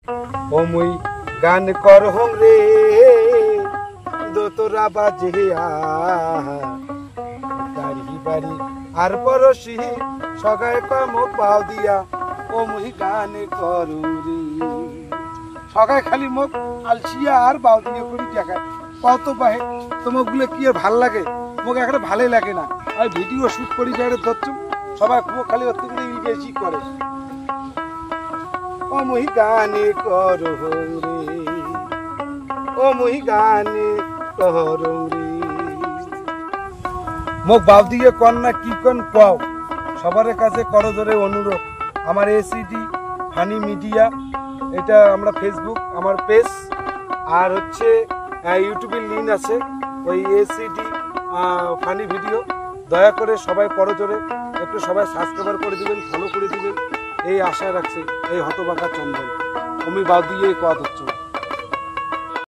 ও মুই গান করহং রে দোতরা বাজিয়া বাড়ি বাড়ি আর পরশি সগায় কম পাও দিয়া ও মুই গান করুং রে সগায় খালি মুখ আলসিয়া আর বাউ দিয়ে করি দেখায় কত বাহে তোমাগুলো কি আর ভাল লাগে মোক একটা ভালোই লাগে না আর ভিডিও শুট করি যারে ধরছ সবাই খালি ওর থেকে বেশি করে ও মুই গানে করহং রে ও মুই গানে করহং রে মোক বাউ দিয়ে কন না কি কন পাও সবার কাছে করজোরে অনুরোধ আমার এসিডি ফানি মিডিয়া এটা আমরা ফেসবুক আমার পেজ আর হচ্ছে ইউটিউবের লিঙ্ক আছে ওই এসিডি ফানি ভিডিও দয়া করে সবাই করজোরে একটু সবাই সাবস্ক্রাইব করে দিবেন ফলো করে দিবেন এই আশা রাখছি এই হতভাগা চন্দন আমি বাউ দিয়ে কথা হচ্ছে